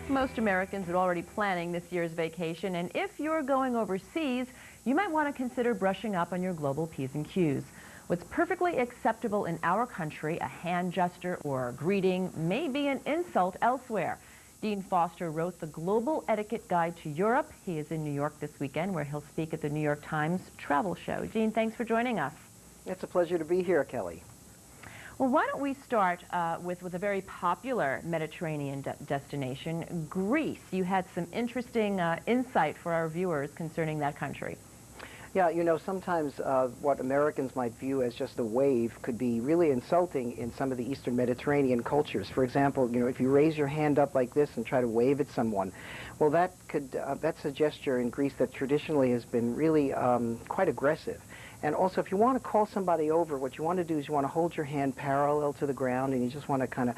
like most Americans are already planning this year's vacation, and if you're going overseas, you might want to consider brushing up on your global P's and Q's. What's perfectly acceptable in our country, a hand gesture or a greeting, may be an insult elsewhere. Dean Foster wrote the Global Etiquette Guide to Europe. He is in New York this weekend, where he'll speak at the New York Times travel show. Dean, thanks for joining us. It's a pleasure to be here, Kelly. Well, why don't we start with a very popular Mediterranean destination, Greece. You had some interesting insight for our viewers concerning that country. Yeah, you know, sometimes what Americans might view as just a wave could be really insulting in some of the Eastern Mediterranean cultures. For example, you know, if you raise your hand up like this and try to wave at someone, well, that's a gesture in Greece that traditionally has been really quite aggressive. And also, if you want to call somebody over, what you want to do is you want to hold your hand parallel to the ground, and you just want to kind of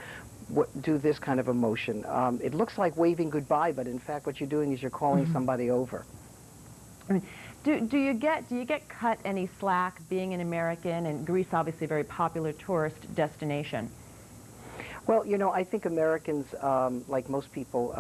do this kind of a motion. It looks like waving goodbye, but in fact, what you're doing is you're calling somebody over. Do you get cut any slack being an American, and Greece obviously a very popular tourist destination? Well, you know, I think Americans, like most people,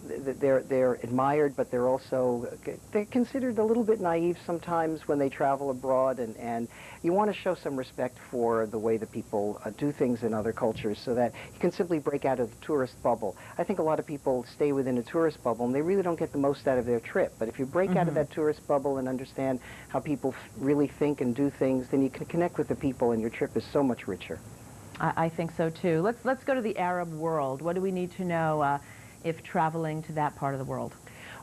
they're admired, but they're considered a little bit naive sometimes when they travel abroad, and you want to show some respect for the way that people do things in other cultures, so that you can simply break out of the tourist bubble. I think a lot of people stay within a tourist bubble, and they really don't get the most out of their trip. But if you break out of that tourist bubble and understand how people really think and do things, then you can connect with the people, and your trip is so much richer. I think so too. Let's go to the Arab world. What do we need to know if traveling to that part of the world?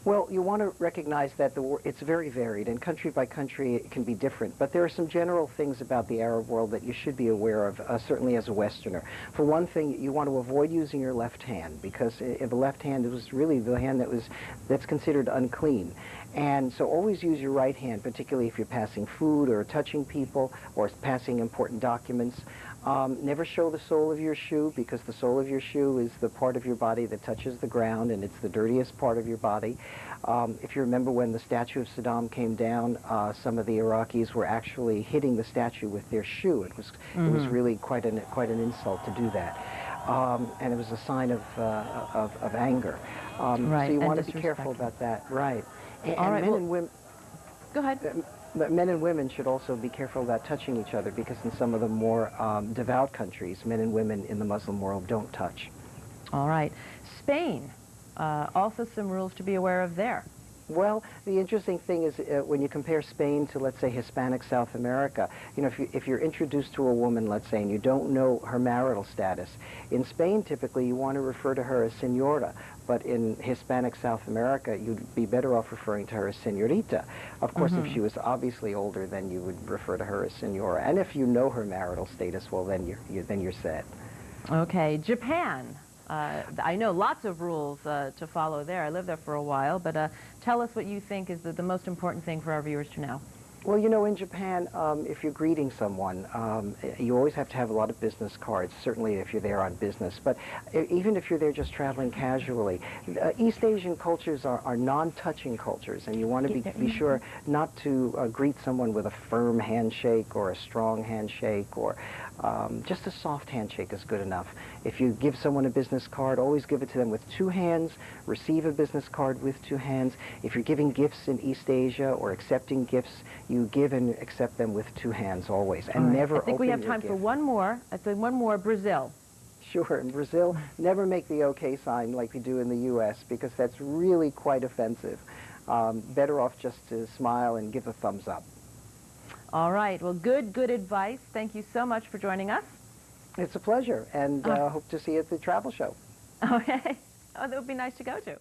Well, you want to recognize that it's very varied, and country by country it can be different. But there are some general things about the Arab world that you should be aware of, certainly as a Westerner. For one thing, you want to avoid using your left hand, because the left hand was really the hand that's considered unclean. And so always use your right hand, particularly if you're passing food or touching people or passing important documents. Never show the sole of your shoe, because the sole of your shoe is the part of your body that touches the ground, and it's the dirtiest part of your body. If you remember when the statue of Saddam came down, some of the Iraqis were actually hitting the statue with their shoe. It was really quite an insult to do that. And it was a sign of anger. Right. So you want to be careful about that. Right. And men and women... Go ahead. Men and women should also be careful about touching each other, because in some of the more devout countries, men and women in the Muslim world don't touch. All right. Spain, also some rules to be aware of there. Well, the interesting thing is when you compare Spain to, let's say, Hispanic South America, you know, if you're introduced to a woman, let's say, and you don't know her marital status, in Spain, typically, you want to refer to her as señora, but in Hispanic South America, you'd be better off referring to her as señorita. Of course, if she was obviously older, then you would refer to her as señora. And if you know her marital status, well, then you're set. Okay, Japan. I know lots of rules to follow there. I lived there for a while, but tell us what you think is the most important thing for our viewers to know. Well, you know, in Japan, if you're greeting someone, you always have to have a lot of business cards, certainly if you're there on business. But even if you're there just traveling casually, East Asian cultures are non-touching cultures, and you want to be sure not to greet someone with a firm handshake or a strong handshake, or just a soft handshake is good enough. If you give someone a business card, always give it to them with two hands, receive a business card with two hands. If you're giving gifts in East Asia or accepting gifts, you give and accept them with two hands always, and never open your gift. I think we have time for one more. I think one more, Brazil. Sure, in Brazil, never make the OK sign like we do in the U.S., because that's really quite offensive. Better off just to smile and give a thumbs up. All right. Well, good advice. Thank you so much for joining us. It's a pleasure, and hope to see you at the travel show. Okay. Oh, that would be nice to go to.